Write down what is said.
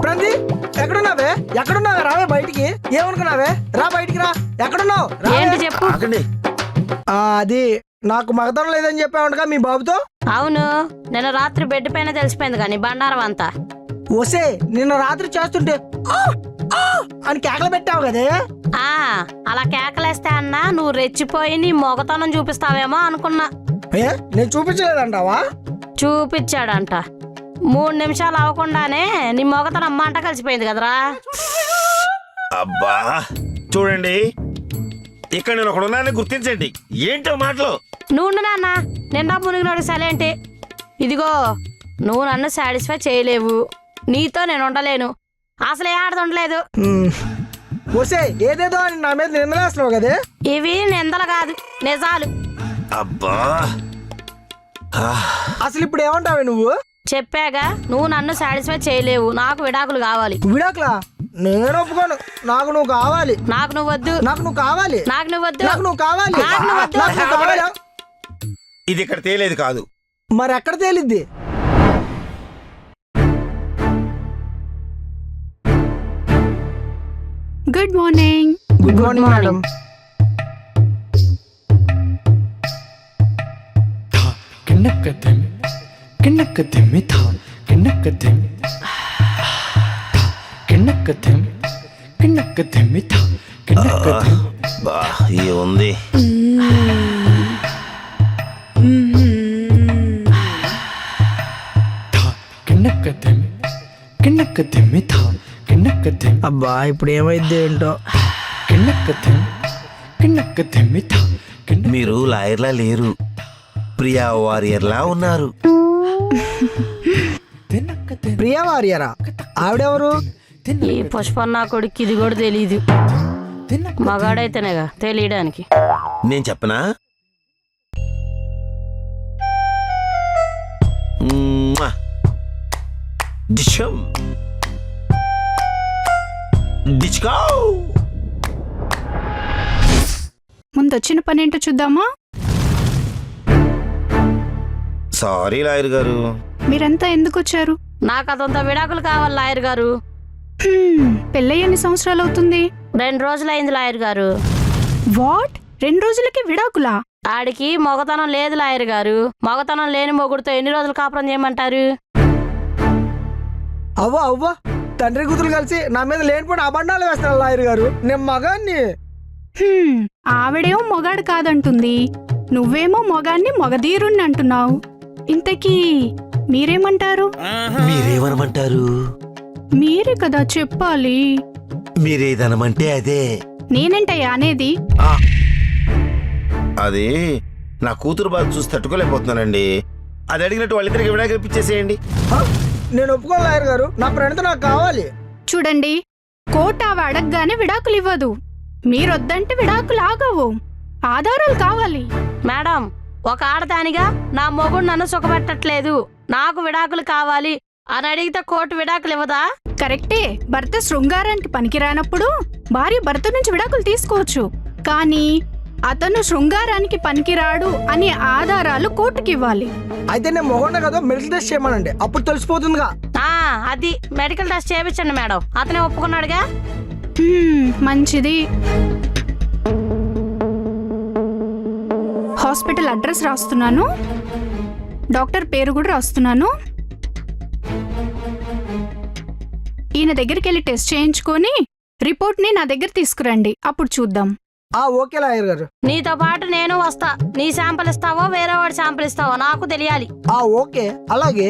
ప్రతి ఎక్కడున్నావే రావే బయటికి. ఏమనుకున్నావే? రా బయటికి రా. ఎక్కడున్నావు? ఏంటి చెప్పు. అది నాకు మగతనం లేదని చెప్పావుగా మీ బాబుతో. అవును, నిన్న రాత్రి బెడ్ పైన తెలిసిపోయింది కానీ బండారం అంతా. ఓసే నిన్న రాత్రి చేస్తుంటే "ఆ! ఆ!" అని కేకలు పెట్టావు కదే. అలా కేకలేస్తే అన్నా నువ్వు రెచ్చిపోయి నీ మొగతనం చూపిస్తావేమో అనుకున్నా. నేను చూపించలేదంటావా? చూపించాడంట. 3 నిమిషాలు అవ్వకుండానే నీ మొగతనం మంట కలిసిపోయింది కదరా. అబ్బా చూడండి, ఇక్కడ నేను ఒకడున్నానని గుర్తించండి. ఏంటో మాటలు. నువ్వు నాన్న నిండా మునిగినోడు సలేంటి. ఇదిగో నువ్వు నన్ను సాటిస్ఫై చేయలేవు, నీతో నేను ఉండలేను, అసలు ఏ ఆడది ఉండలేదు. ఓసే ఏదేదో అని నా మీద నిందలేస్తున్నావు కదే. ఇవి నిందలు కాదు, నిజాలు. అబ్బా అసలు ఇప్పుడు ఏమంటావే నువ్వు? చెప్పాగా, నువ్వు నన్ను సాటిస్ఫై చేయలేవు, నాకు విడాకులు కావాలి. విడాకులా? నేను ఒప్పుకోను. నాకు నువ్వు కావాలి. నాకు నువ్వు వద్దు. నాకు నువ్వు కావాలి. నాకు నువ్వు వద్దు. నాకు నువ్వు కావాలి. నాకు నువ్వు వద్దు. నాకు నువ్వు కావాలి. ఇది ఇక్కడ తేలేదు కాదు. మరి ఎక్కడ తేలిద్ది? Good morning. Good morning madam. ఉంది అబ్బా ఇప్పుడు ఏమైంది ఏంటో. మీరు లాయర్లా లేరు, ప్రియా వారియర్లా ఉన్నారు. ప్రియా వారియరా? ఆవిడెవరు? ఈ పుష్పన్న కొడుకు ఇది కూడా తెలీదు. మగాడైతేనేగా తెలియడానికి. నేను చెప్పనా? డిషం డిచ్కో. ముందొచ్చిన పనేంటో చూద్దామా? సారీ లాయర్ గారు. మీరంతా ఎందుకు వచ్చారు? నాకు అదంతా విడాకులు కావాలి లాయర్ గారు. పెళ్ళయ్యి ఎన్ని సంవత్సరాలు అవుతుంది? 2 రోజులైంది లాయర్ గారు. వాట్? 2 రోజులకి విడాకులా? ఆడికి మొగతనం లేదు లాయర్ గారు. మొగతనం లేని మొగుడుతో ఎన్ని రోజులు కాపురం చేయమంటారు? అవ్వ అవ్వ తండ్రి కూతురు కలిసి నా మీద లేనిపోయిన అబండాలు వేస్తున్నారు లాయర్ గారు. నేను మగాన్ని. ఆవిడేమో మొగాడు కాదంటుంది, నువ్వేమో మొగాన్ని మొగదీరుణ్ణి అంటున్నావు. ఇంతకీ మీరేమంటారు? మీరేమనమంటారు? మీరే కదా చెప్పాలి. మీరేదనమంటే అదే. నేనేంటయ్యా అనేది? అది నా కూతురు బాధ చూసి తట్టుకోలేకపోతున్నానండి. అది అడిగినట్టు వాళ్ళిద్దరికి విడాకులు ఇప్పించేసేయండి. నేను ఒప్పుకోను లాయర్ గారు. నా ప్రణిత నాకు కావాలి. చూడండి, కోర్టు ఆవి అడగగానే విడాకులు ఇవ్వదు. మీరొద్దంటే విడాకులు ఆగవు. ఆధారాలు కావాలి. మేడం, ఒక ఆడదానిగా నా మొగుడు నన్ను సుఖపెట్టట్లేదు, నాకు విడాకులు కావాలి అని అడిగితే కోర్టు విడాకులు ఇవ్వదా? కరెక్టే. భర్త శృంగారానికి పనికిరానప్పుడు భార్య భర్త నుంచి విడాకులు తీసుకోవచ్చు. కానీ అతను శృంగారానికి పనికిరాడు అనే ఆధారాలు కోర్టుకి ఇవ్వాలి. అయితే నేను మొగండ కదా, మెడికల్ టెస్ట్ చేయమనండి, అప్పుడు తెలిసిపోతుందిగా. అది మెడికల్ టెస్ట్ చేయించండి మేడం. అతనే ఒప్పుకున్నాడుగా. మంచిది. హాస్పిటల్ అడ్రస్ రాస్తున్నాను, డాక్టర్ పేరు కూడా రాస్తున్నాను. ఈయన దగ్గరికి వెళ్ళి టెస్ట్ చేయించుకొని రిపోర్ట్ని నా దగ్గర తీసుకురండి, అప్పుడు చూద్దాం. ఓకే లాయర్ గారు. నీతో పాటు నేను వస్తా. నీ శాంపిల్ ఇస్తావో వేరే వాడి శాంపిల్ ఇస్తావో నాకు తెలియాలి. ఓకే అలాగే.